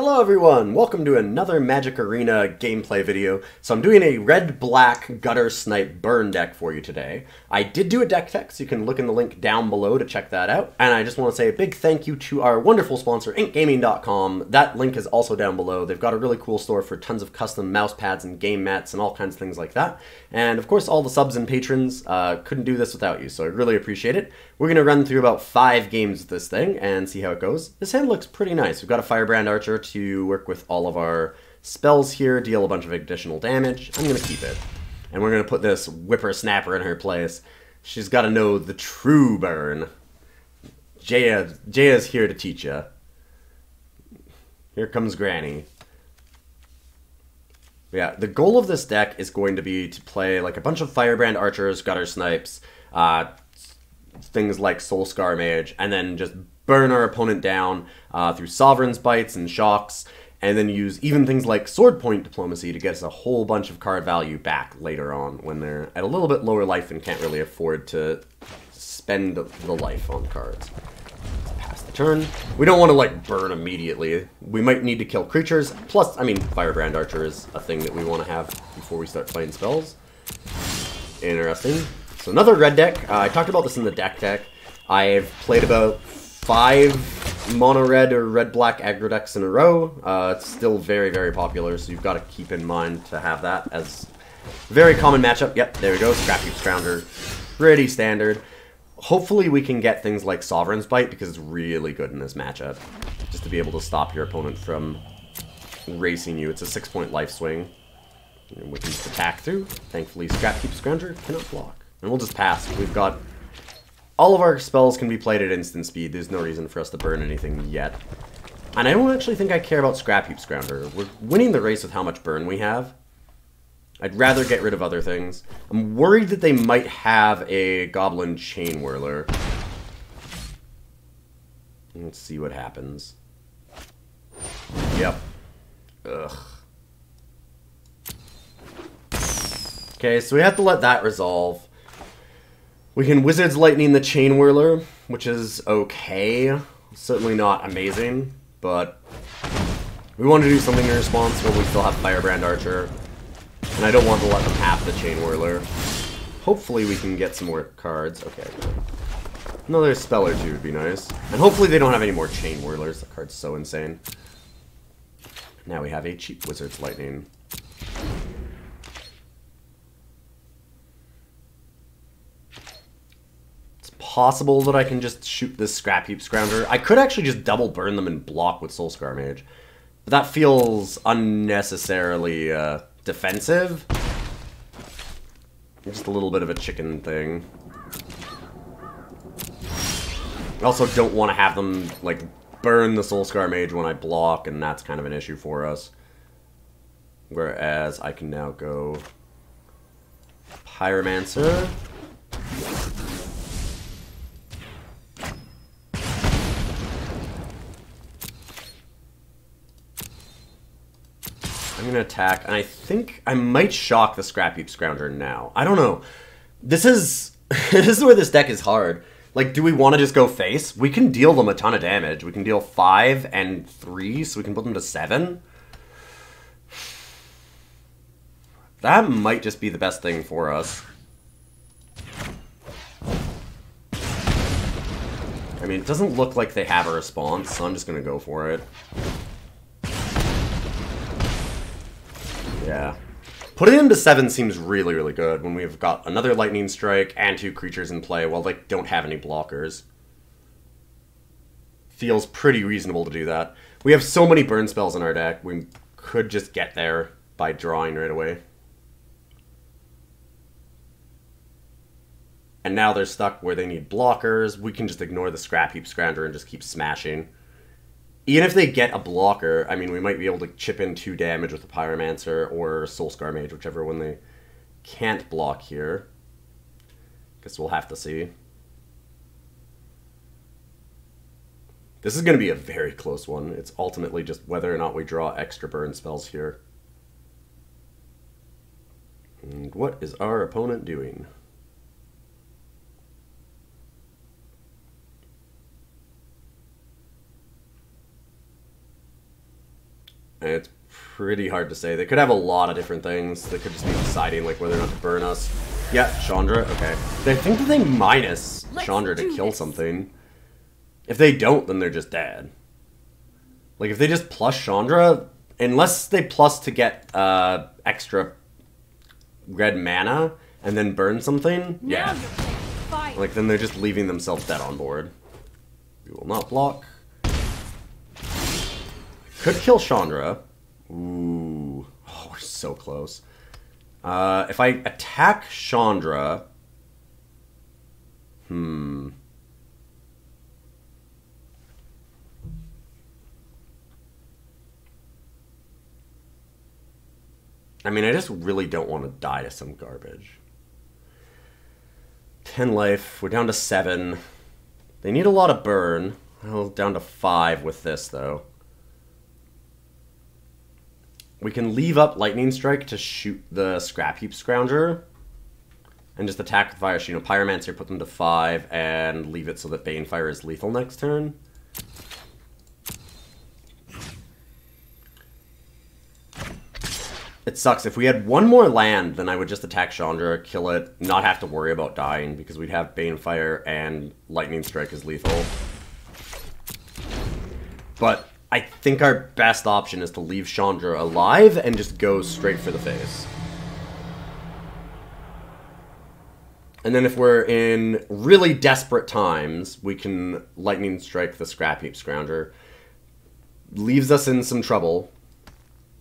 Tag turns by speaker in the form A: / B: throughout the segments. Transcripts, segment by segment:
A: Hello everyone, welcome to another Magic Arena gameplay video. So I'm doing a red-black Guttersnipe burn deck for you today. I did do a deck tech, so you can look in the link down below to check that out. And I just want to say a big thank you to our wonderful sponsor, inkgaming.com. That link is also down below. They've got a really cool store for tons of custom mouse pads and game mats and all kinds of things like that. And of course all the subs and patrons, couldn't do this without you, so I really appreciate it. We're going to run through about 5 games with this thing and see how it goes. This hand looks pretty nice. We've got a Firebrand Archer to work with all of our spells here, deal a bunch of additional damage. I'm going to keep it. And we're going to put this whippersnapper in her place. She's got to know the true burn. Jaya's here to teach ya. Here comes Granny. Yeah, the goal of this deck is going to be to play like a bunch of Firebrand Archers, Guttersnipes, things like Soul-Scar Mage, and then just burn our opponent down through Sovereign's Bites and Shocks, and then use even things like Sword Point Diplomacy to get us a whole bunch of card value back later on when they're at a little bit lower life and can't really afford to spend the life on cards. Let's pass the turn. We don't want to like burn immediately. We might need to kill creatures. Plus, I mean, Firebrand Archer is a thing that we want to have before we start playing spells. Interesting. So another red deck. I talked about this in the deck tech. I've played about 5 mono red or red black aggro decks in a row. It's still very, very popular, so you've got to keep in mind to have that as a very common matchup. Yep, there we go. Scrap Heap Scrounger. Pretty standard. Hopefully we can get things like Sovereign's Bite because it's really good in this matchup. Just to be able to stop your opponent from racing you. It's a 6-point life swing. And we can just attack through. Thankfully, Scrap Heap Scrounger cannot block. And we'll just pass. We've got... all of our spells can be played at instant speed. There's no reason for us to burn anything yet. And I don't actually think I care about Scrap Heap Scrounger. We're winning the race with how much burn we have. I'd rather get rid of other things. I'm worried that they might have a Goblin Chain Whirler. Let's see what happens. Yep. Ugh. Okay, so we have to let that resolve. We can Wizard's Lightning the Chain Whirler, which is okay. Certainly not amazing, but we want to do something in response when we still have Firebrand Archer. And I don't want to let them have the Chain Whirler. Hopefully we can get some more cards. Okay. Another spell or two would be nice. And hopefully they don't have any more Chain Whirlers. The card's so insane. Now we have a cheap Wizard's Lightning. Possible that I can just shoot this Scrap Heap Scrounger. I could actually just double burn them and block with Soul-Scar Mage. But that feels unnecessarily defensive. Just a little bit of a chicken thing. I also don't want to have them like burn the Soul-Scar Mage when I block, and that's kind of an issue for us. Whereas I can now go Pyromancer. I'm gonna attack, and I think I might shock the Scrap Heap Scrounger now. I don't know. This is this is where this deck is hard. Like, do we want to just go face? We can deal them a ton of damage. We can deal 5 and 3, so we can put them to 7. That might just be the best thing for us. I mean, it doesn't look like they have a response, so I'm just gonna go for it. Yeah. Putting them to 7 seems really, really good when we've got another Lightning Strike and 2 creatures in play while they don't have any blockers. Feels pretty reasonable to do that. We have so many burn spells in our deck, we could just get there by drawing right away. And now they're stuck where they need blockers. We can just ignore the Scrap Heap Scrounger and just keep smashing. Even if they get a blocker, I mean, we might be able to chip in 2 damage with the Pyromancer or Soul-Scar Mage, whichever one they can't block here. Guess we'll have to see. This is going to be a very close one. It's ultimately just whether or not we draw extra burn spells here. And what is our opponent doing? And it's pretty hard to say. They could have a lot of different things. They could just be deciding like whether or not to burn us. Yeah, Chandra, okay. I think that they minus Chandra to kill something. If they don't, then they're just dead. Like, if they just plus Chandra, unless they plus to get extra red mana and then burn something, yeah. Like, then they're just leaving themselves dead on board. We will not block. Could kill Chandra. Ooh. Oh, we're so close. If I attack Chandra... I mean, I just really don't want to die to some garbage. 10 life. We're down to 7. They need a lot of burn. Well, down to 5 with this, though. We can leave up Lightning Strike to shoot the Scrap Heap Scrounger. And just attack with Viashino Pyromancer, put them to 5, and leave it so that Banefire is lethal next turn. It sucks. If we had one more land, then I would just attack Chandra, kill it, not have to worry about dying, because we'd have Banefire and Lightning Strike as lethal. But I think our best option is to leave Chandra alive and just go straight for the face. And then if we're in really desperate times, we can Lightning Strike the Scrap Heap Scrounger. Leaves us in some trouble.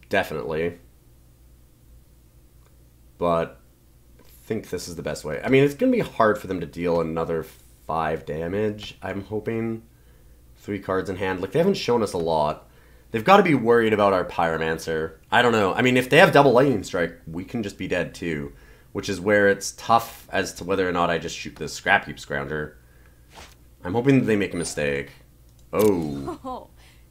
A: Definitely. But I think this is the best way. I mean, it's going to be hard for them to deal another 5 damage, I'm hoping. 3 cards in hand. Like, they haven't shown us a lot. They've got to be worried about our Pyromancer. I don't know. I mean, if they have double Lightning Strike, we can just be dead too. Which is where it's tough as to whether or not I just shoot this Scrap Heap Scrounger. I'm hoping that they make a mistake. Oh.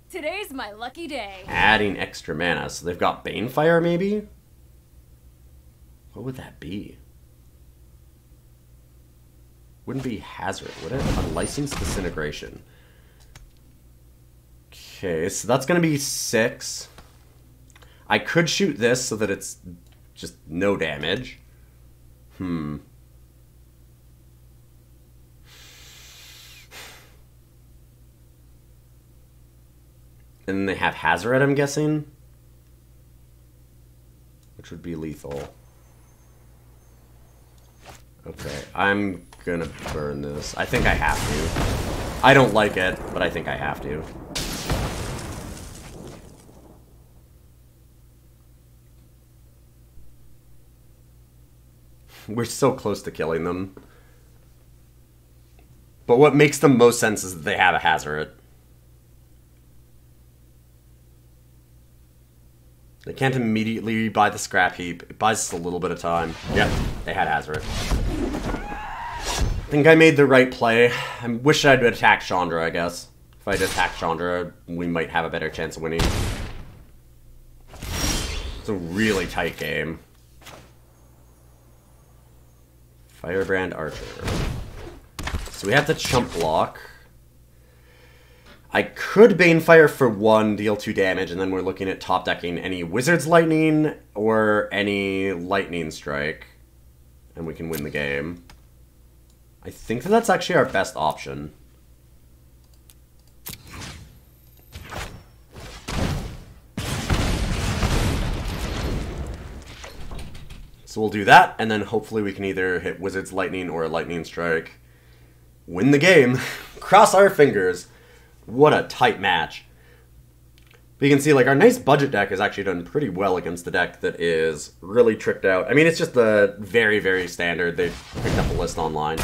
B: Today's my lucky day.
A: Adding extra mana. So they've got Banefire, maybe? What would that be? Wouldn't be Hazard, would it? Unlicensed Disintegration. Okay, so that's going to be 6. I could shoot this so that it's just no damage. And then they have Hazoret, I'm guessing. Which would be lethal. Okay, I'm gonna burn this. I think I have to. I don't like it, but I think I have to. We're so close to killing them. But what makes the most sense is that they have a Hazoret. They can't immediately buy the Scrap Heap. It buys us a little bit of time. Yep, they had Hazoret. I think I made the right play. I wish I'd attacked Chandra, I guess. If I'd attacked Chandra, we might have a better chance of winning. It's a really tight game. Firebrand Archer. So we have to chump block. I could Banefire for 1, deal 2 damage, and then we're looking at top decking any Wizard's Lightning or any Lightning Strike. And we can win the game. I think that that's actually our best option. So we'll do that, and then hopefully we can either hit Wizard's Lightning or a Lightning Strike. Win the game. Cross our fingers. What a tight match. But you can see, like, our nice budget deck has actually done pretty well against the deck that is really tricked out. I mean, it's just the very, very standard. They picked up a list online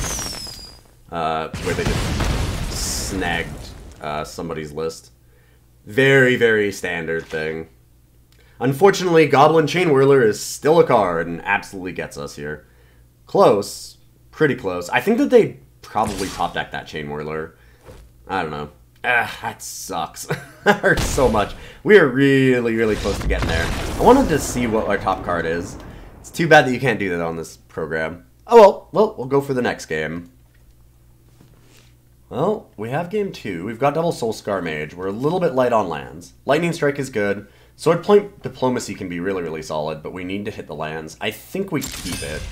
A: where they just snagged somebody's list. Very, very standard thing. Unfortunately, Goblin Chainwhirler is still a card and absolutely gets us here. Close. Pretty close. I think that they probably top deck that Chainwhirler. I don't know. That sucks. That hurts so much. We are really, really close to getting there. I wanted to see what our top card is. It's too bad that you can't do that on this program. Oh well, we'll go for the next game. Well, we have game 2. We've got double Soul-Scar Mage. We're a little bit light on lands. Lightning Strike is good. Swordpoint Diplomacy can be really, really solid, but we need to hit the lands. I think we keep it.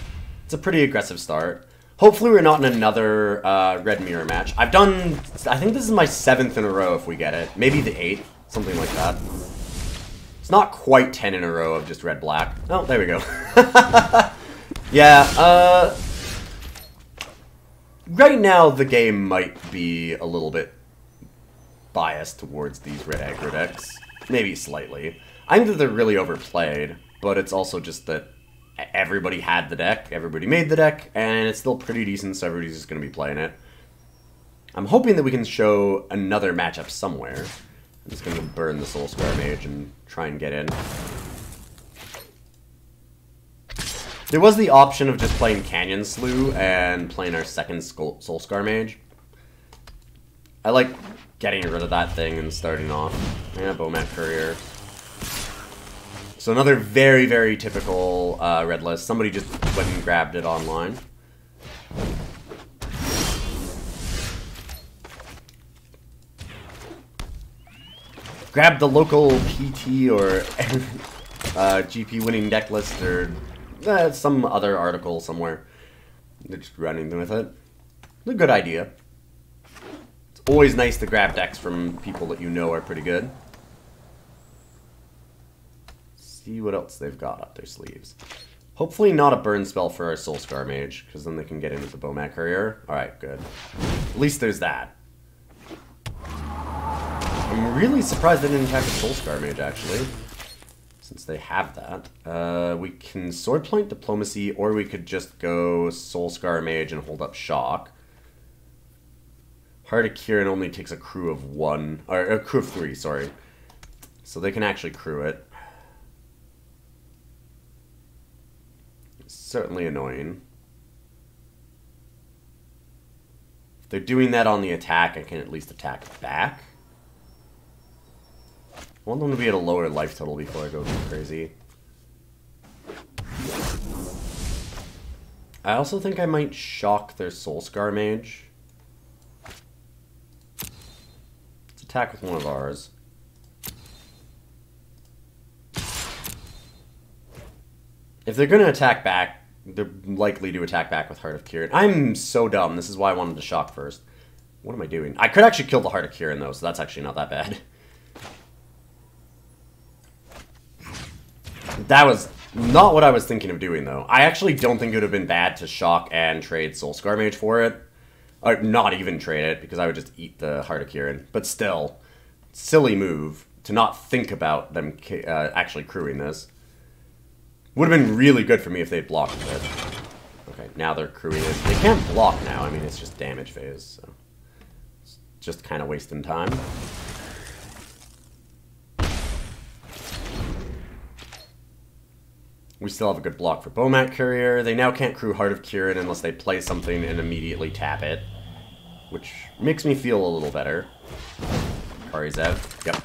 A: It's a pretty aggressive start. Hopefully we're not in another red mirror match. I think this is my 7th in a row if we get it. Maybe the 8th, something like that. It's not quite 10 in a row of just red-black. Oh, there we go. Yeah, right now the game might be a little bit biased towards these red aggro decks. Maybe slightly. I think that they're really overplayed, but it's also just that everybody had the deck, everybody made the deck, and it's still pretty decent, so everybody's just going to be playing it. I'm hoping that we can show another matchup somewhere. I'm just going to burn the Soul-Scar Mage and try and get in. There was the option of just playing Canyon Slough and playing our second Soul-Scar Mage. I like getting rid of that thing and starting off. Yeah, Bowmat Courier. So another very, very typical red list. Somebody just went and grabbed it online. Grab the local PT or GP winning deck list or some other article somewhere. They're just running with it. It's a good idea. It's always nice to grab decks from people that you know are pretty good. See what else they've got up their sleeves. Hopefully not a burn spell for our Soul-Scar Mage, because then they can get into the Bowmat Courier. Alright, good. At least there's that. I'm really surprised they didn't attack the Soul-Scar Mage, actually. Since they have that. We can Swordpoint Diplomacy, or we could just go Soul-Scar Mage and hold up Shock. Heart of Kieran only takes a crew of 1, or a crew of 3, sorry. So they can actually crew it. Certainly annoying. If they're doing that on the attack, I can at least attack back. I want them to be at a lower life total before I go too crazy. I also think I might shock their Soul-Scar Mage. Let's attack with one of ours. If they're going to attack back, they're likely to attack back with Heart of Kieran. I'm so dumb. This is why I wanted to shock first. What am I doing? I could actually kill the Heart of Kieran, though, so that's actually not that bad. That was not what I was thinking of doing, though. I actually don't think it would have been bad to shock and trade Soul-Scar Mage for it. Or not even trade it, because I would just eat the Heart of Kieran. But still, silly move to not think about them actually crewing this. Would have been really good for me if they'd blocked it. Okay, now they're crewing it. They can't block now. I mean, it's just damage phase, so it's just kind of wasting time. We still have a good block for Bowmat Courier. They now can't crew Heart of Kieran unless they play something and immediately tap it, which makes me feel a little better. Kari's out. Yep.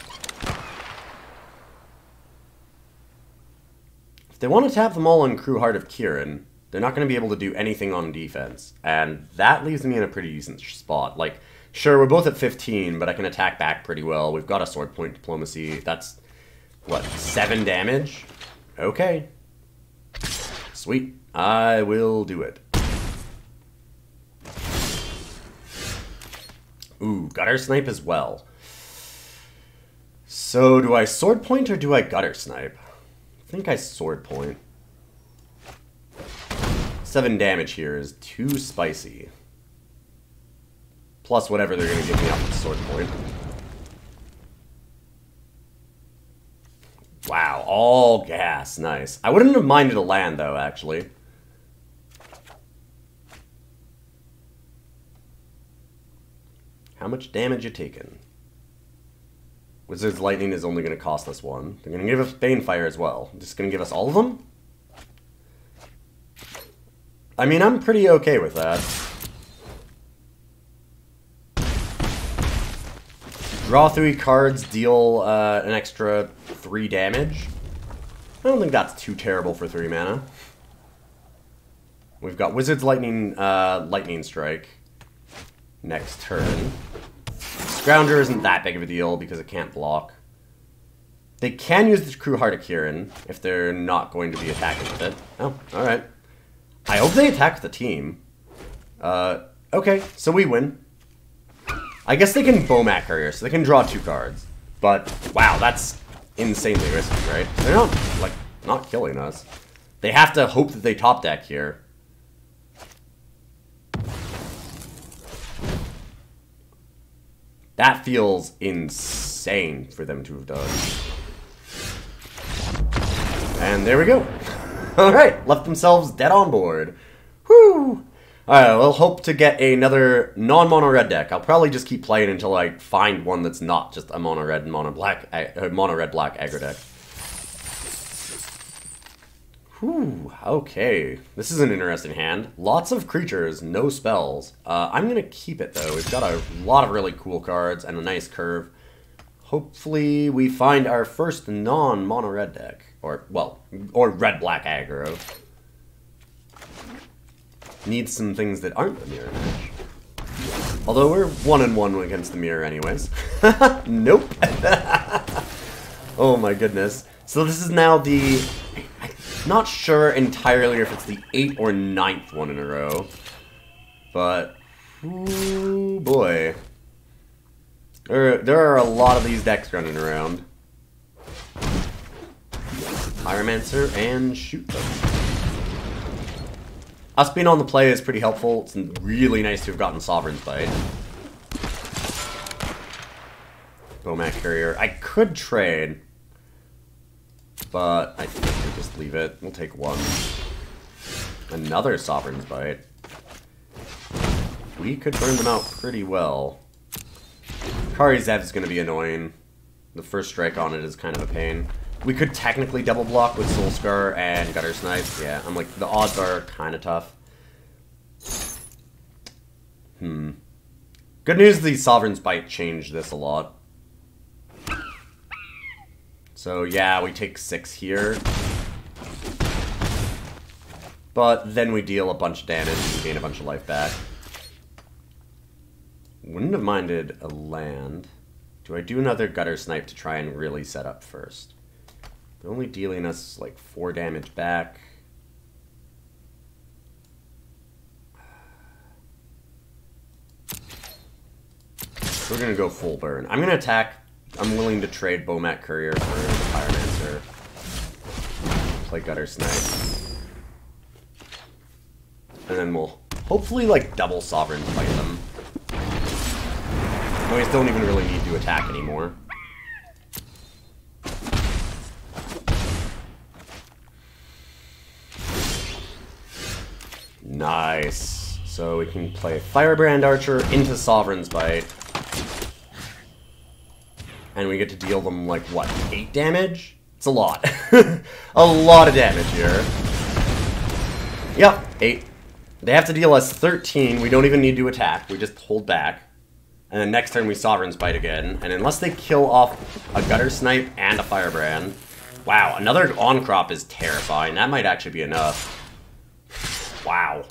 A: If they want to tap them all on crew Heart of Kieran, they're not going to be able to do anything on defense. And that leaves me in a pretty decent spot. Like, sure, we're both at 15, but I can attack back pretty well. We've got a Swordpoint Diplomacy. That's, what, 7 damage? Okay. Sweet. I will do it. Ooh, Guttersnipe as well. So, do I Swordpoint or do I Guttersnipe? I think I Swordpoint. 7 damage here is too spicy. Plus whatever they're going to give me off with Swordpoint. Wow, all gas. Nice. I wouldn't have minded a land, though, actually. How much damage you taking? Wizard's Lightning is only going to cost us 1. They're going to give us Banefire as well. Just going to give us all of them? I mean, I'm pretty okay with that. Draw 3 cards, deal an extra 3 damage. I don't think that's too terrible for 3 mana. We've got Wizard's Lightning, Lightning Strike next turn. Scrounger isn't that big of a deal because it can't block. They can use the Crew Heart of Kieran if they're not going to be attacking with it. Oh, alright. I hope they attack the team. Okay, so we win. I guess they can Bowmat Courier, so they can draw 2 cards. But, wow, that's insanely risky, right? They're not, like, not killing us. They have to hope that they top deck here. That feels insane for them to have done. And there we go. Alright, left themselves dead on board. Whew! Alright, we'll hope to get another non-mono red deck. I'll probably just keep playing until I find one that's not just a mono red and mono black aggro deck. Whew, okay. This is an interesting hand. Lots of creatures, no spells. I'm gonna keep it though. We've got a lot of really cool cards and a nice curve. Hopefully we find our first non-mono red deck. Or red-black aggro. Needs some things that aren't the mirror match. Although we're 1-1 against the mirror anyways. Nope. Oh my goodness. So this is now the... I'm not sure entirely if it's the 8th or 9th one in a row. But... ooh boy. There are a lot of these decks running around. Pyromancer and shoot them. Us being on the play is pretty helpful. It's really nice to have gotten Sovereign's Bite. Bowmat Courier. I could trade, but I think we'll just leave it. We'll take one. Another Sovereign's Bite. We could burn them out pretty well. Kari Zev's going to be annoying. The first strike on it is kind of a pain. We could technically double block with Soul-Scar and Guttersnipe. Yeah, I'm like, the odds are kind of tough. Good news, the Sovereign's Bite changed this a lot. So yeah, we take 6 here. But then we deal a bunch of damage and gain a bunch of life back. Wouldn't have minded a land. Do I do another Guttersnipe to try and really set up first? They're only dealing us like 4 damage back. We're gonna go full burn. I'm gonna attack. I'm willing to trade Bowmat Courier for the Pyromancer. Play Guttersnipe. And then we'll hopefully like double Sovereign fight them. We don't even really need to attack anymore. Nice. So we can play Firebrand Archer into Sovereign's Bite. And we get to deal them, like, what, 8 damage? It's a lot. A lot of damage here. Yep, 8. They have to deal us 13. We don't even need to attack. We just hold back. And then next turn we Sovereign's Bite again. And unless they kill off a Guttersnipe and a Firebrand... Wow, another on-crop is terrifying. That might actually be enough. Wow.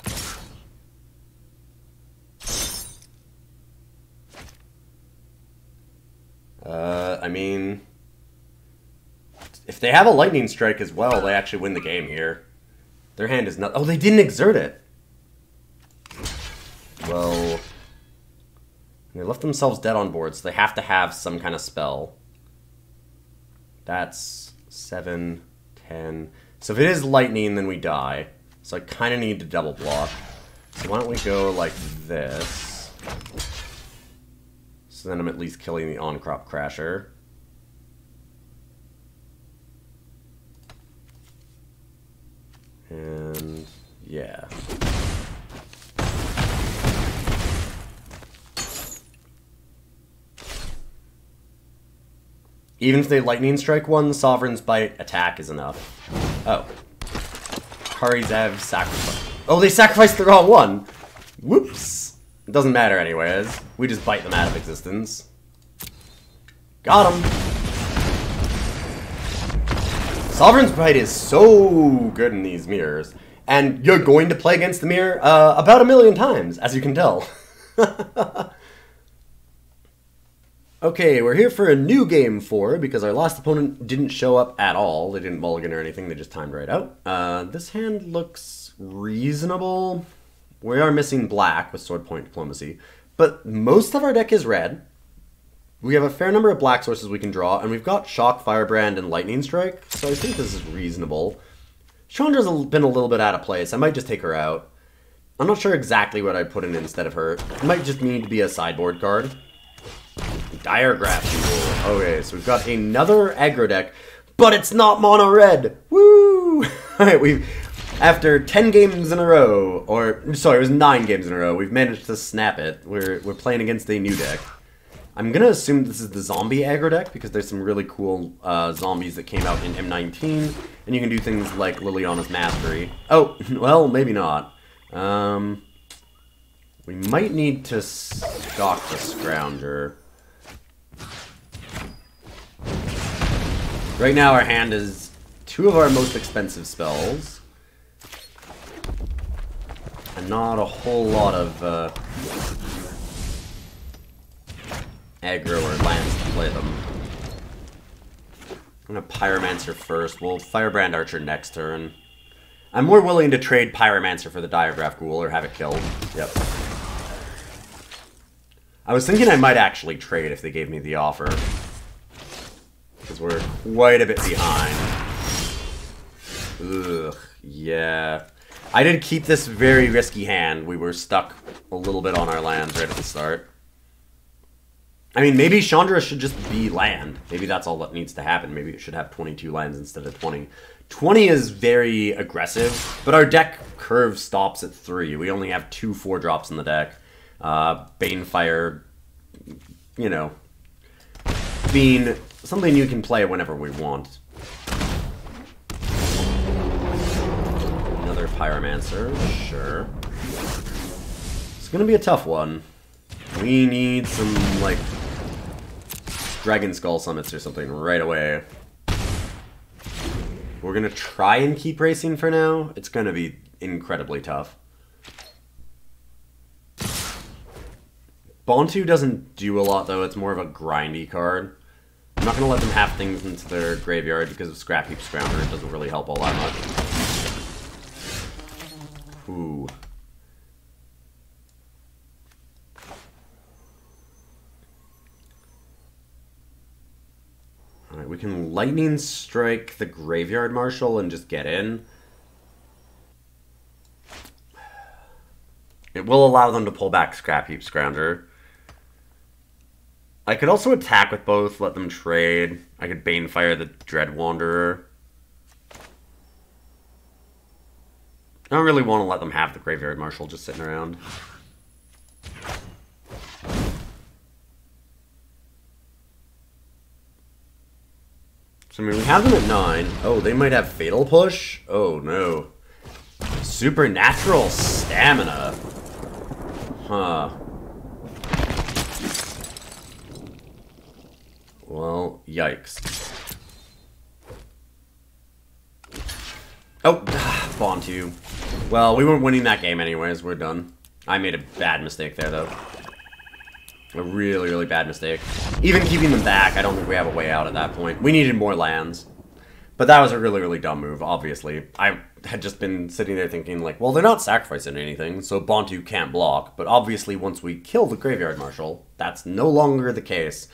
A: I mean... if they have a Lightning Strike as well, they actually win the game here. Their hand is not... oh, they didn't exert it! Well... they left themselves dead on board, so they have to have some kind of spell. That's 7, 10... so if it is lightning, then we die. So I kind of need to double block. So why don't we go like this? So then I'm at least killing the on-crop Crasher. And yeah. Even if they Lightning Strike one, Sovereign's Bite attack is enough. Oh. Karizev sacrifice. Oh, they sacrificed the wrong one! Whoops! It doesn't matter anyways. We just bite them out of existence. Got him! Sovereign's Bite is so good in these mirrors. And you're going to play against the mirror about 1,000,000 times, as you can tell. Okay, we're here for a new game 4 because our last opponent didn't show up at all. They didn't mulligan or anything, they just timed right out. This hand looks reasonable. We are missing black with Sword Point Diplomacy, but most of our deck is red. We have a fair number of black sources we can draw, and we've got Shock, Firebrand, and Lightning Strike, so I think this is reasonable. Chandra's been a little bit out of place. I might just take her out. I'm not sure exactly what I'd put in instead of her. It might just need to be a sideboard card. Diregraph Duel. Okay, so we've got another aggro deck, but it's not mono red. Woo! Alright, after 10 games in a row, or sorry, it was 9 games in a row, we've managed to snap it. We're playing against a new deck. I'm gonna assume this is the zombie aggro deck because there's some really cool zombies that came out in M19, and you can do things like Liliana's Mastery. Oh, well, maybe not. We might need to stock the Scrounger. Right now our hand is 2 of our most expensive spells. And not a whole lot of aggro or lands to play them. I'm gonna Pyromancer first. We'll Firebrand Archer next turn. I'm more willing to trade Pyromancer for the Diregraph Ghoul or have it killed. Yep. I was thinking I might actually trade if they gave me the offer. Because we're quite a bit behind. Ugh, yeah. I did keep this very risky hand. We were stuck a little bit on our lands right at the start. I mean, maybe Chandra should just be land. Maybe that's all that needs to happen. Maybe it should have 22 lands instead of 20. 20 is very aggressive, but our deck curve stops at 3. We only have 2 4-drops in the deck. Banefire, you know, being something you can play whenever we want. Another Pyromancer, sure. It's gonna be a tough one. We need some, like, Dragonskull Summits or something right away. We're gonna try and keep racing for now. It's gonna be incredibly tough. Bontu doesn't do a lot, though. It's more of a grindy card. I'm not gonna let them have things into their graveyard because of Scrap Heap Scrounger. It doesn't really help all that much. Ooh. Alright, we can Lightning Strike the Graveyard Marshal and just get in. It will allow them to pull back Scrap Heap Scrounger. I could also attack with both, let them trade. I could Banefire the Dread Wanderer. I don't really want to let them have the Graveyard Marshal just sitting around. So, I mean, we have them at 9. Oh, they might have Fatal Push? Oh, no. Supernatural Stamina. Huh. Well, yikes. Oh, Bontu. Well, we weren't winning that game anyways. We're done. I made a bad mistake there, though. A really, really bad mistake. Even keeping them back, I don't think we have a way out at that point. We needed more lands. But that was a really, really dumb move, obviously. I had just been sitting there thinking, like, well, they're not sacrificing anything, so Bontu can't block. But obviously, once we kill the Graveyard Marshal, that's no longer the case.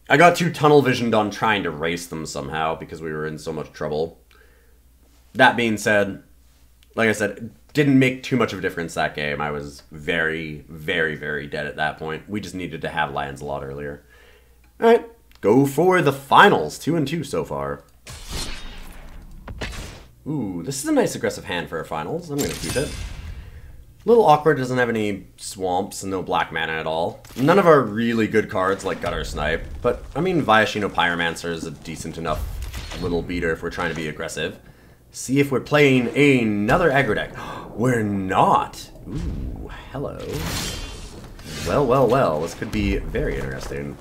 A: I got too tunnel-visioned on trying to race them somehow because we were in so much trouble. That being said, like I said, it didn't make too much of a difference that game. I was very, very, very dead at that point. We just needed to have lands a lot earlier. Alright, go for the finals. 2-2 so far. Ooh, this is a nice aggressive hand for our finals. I'm going to keep it. A little awkward, doesn't have any swamps and no black mana at all. None of our really good cards like Guttersnipe, but I mean Viashino Pyromancer is a decent enough little beater if we're trying to be aggressive. See if we're playing another aggro deck. We're not. Ooh, hello. Well, well, well, this could be very interesting.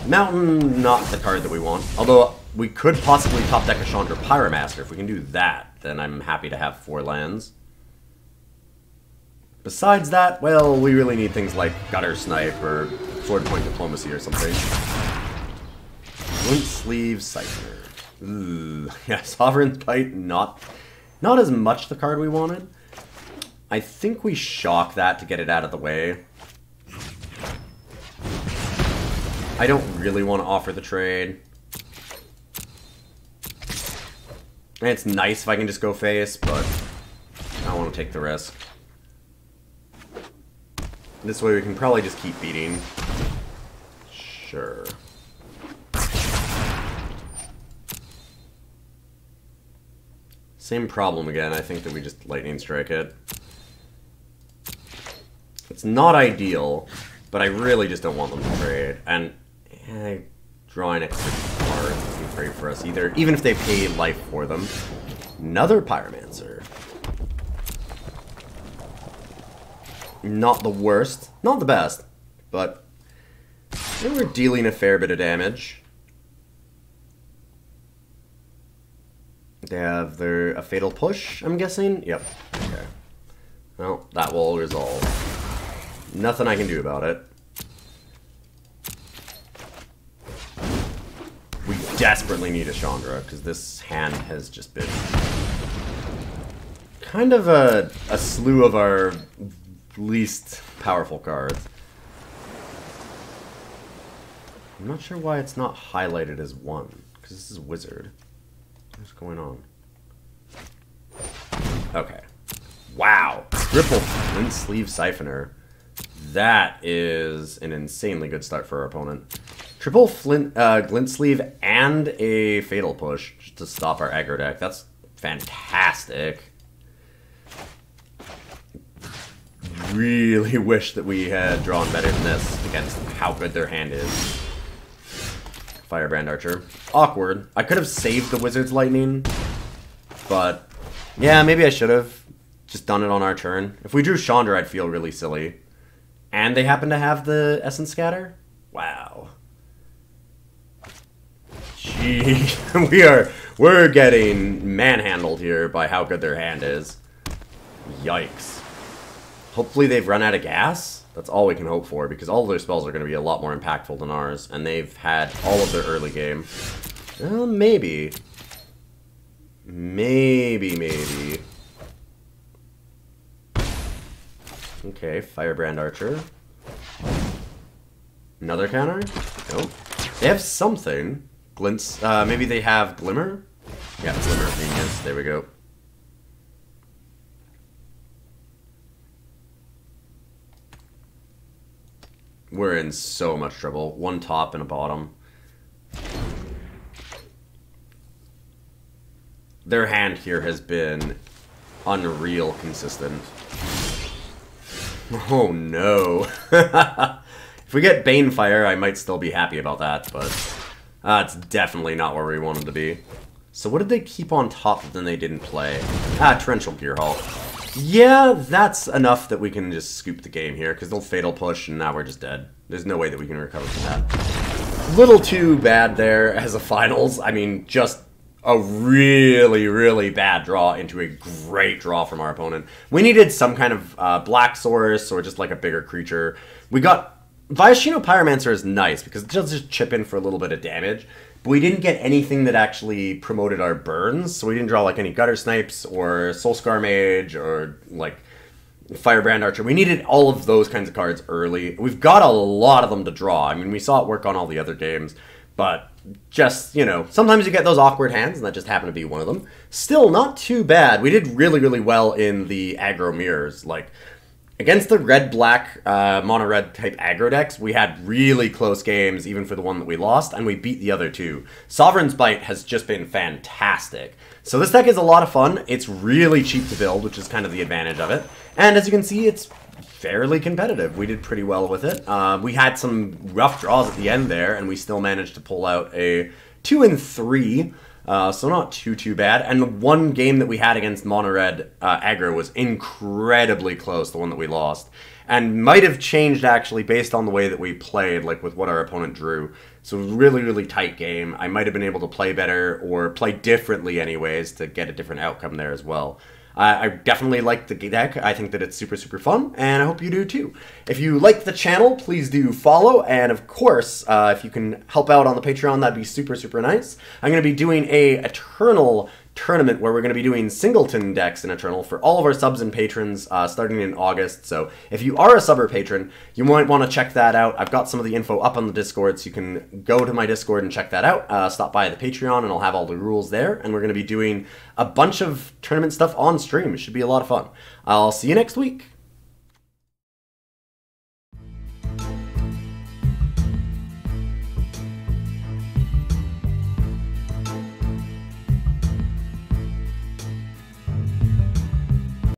A: Mountain, not the card that we want. Although, we could possibly top deck a Chandra Pyromancer. If we can do that, then I'm happy to have 4 lands. Besides that, well, we really need things like Guttersnipe or Sword Point Diplomacy or something. Glint Sleeve Siphoner. Ooh, yeah, Sovereign Bite, not as much the card we wanted. I think we shock that to get it out of the way. I don't really want to offer the trade. And it's nice if I can just go face, but I don't want to take the risk. This way we can probably just keep beating. Sure. Same problem again. I think that we just lightning strike it. It's not ideal, but I really just don't want them to trade. And draw an extra card would be great for us either, even if they pay life for them. Another Pyromancer. Not the worst, not the best, but they were dealing a fair bit of damage. They have a Fatal Push, I'm guessing? Yep. Okay. Well, that will resolve. Nothing I can do about it. We desperately need a Chandra, because this hand has just been kind of a slew of our least powerful cards. I'm not sure why it's not highlighted as 1, because this is Wizard. What's going on? Okay. Wow. Triple Glint Sleeve Siphoner. That is an insanely good start for our opponent. Triple Glint Sleeve and a Fatal Push just to stop our aggro deck. That's fantastic. Really wish that we had drawn better than this against how good their hand is. Firebrand Archer. Awkward. I could have saved the Wizard's Lightning, but yeah, maybe I should have just done it on our turn. If we drew Chandra, I'd feel really silly. And they happen to have the Essence Scatter? Wow. Gee, we're getting manhandled here by how good their hand is. Yikes. Hopefully they've run out of gas. That's all we can hope for, because all of their spells are going to be a lot more impactful than ours, and they've had all of their early game. Well, maybe. Maybe. Okay, Firebrand Archer. Another counter? Nope. They have something. Glints. Maybe they have Glimmer? Yeah, Glimmer. Genius. There we go. We're in so much trouble. One top and a bottom. Their hand here has been unreal consistent. Oh no. If we get Banefire, I might still be happy about that, but it's definitely not where we want them to be. So what did they keep on top that then they didn't play? Torrential Gear Halt. Yeah, that's enough that we can just scoop the game here, because they'll Fatal Push, and now we're just dead. There's no way that we can recover from that. Little too bad there as a finals. I mean, just a really, really bad draw into a great draw from our opponent. We needed some kind of black source, or just like a bigger creature. We got... Viashino Pyromancer is nice, because it does just chip in for a little bit of damage. But we didn't get anything that actually promoted our burns, so we didn't draw like any Guttersnipes or Soul-Scar Mage or like Firebrand Archer. We needed all of those kinds of cards early. We've got a lot of them to draw. I mean, we saw it work on all the other games, but just, you know, sometimes you get those awkward hands, and that just happened to be one of them. Still, not too bad. We did really, really well in the aggro mirrors. Like, against the red-black, mono-red type aggro decks, we had really close games, even for the one that we lost, and we beat the other two. Sovereign's Bite has just been fantastic. So this deck is a lot of fun. It's really cheap to build, which is kind of the advantage of it. And as you can see, it's fairly competitive. We did pretty well with it. We had some rough draws at the end there, and we still managed to pull out a 2 and 3. So not too bad. And the one game that we had against mono-red aggro was incredibly close, the one that we lost. And might have changed, actually, based on the way that we played, like with what our opponent drew. So it was a really, really tight game. I might have been able to play better, or play differently anyways, to get a different outcome there as well. I definitely like the deck. I think that it's super, super fun, and I hope you do too. If you like the channel, please do follow, and of course, if you can help out on the Patreon, that'd be super, super nice. I'm going to be doing a Eternal tournament where we're going to be doing singleton decks in Eternal for all of our subs and patrons starting in August. So if you are a sub or patron, you might want to check that out. I've got some of the info up on the Discord, so you can go to my Discord and check that out. Stop by the Patreon and I'll have all the rules there. And we're going to be doing a bunch of tournament stuff on stream. It should be a lot of fun. I'll see you next week.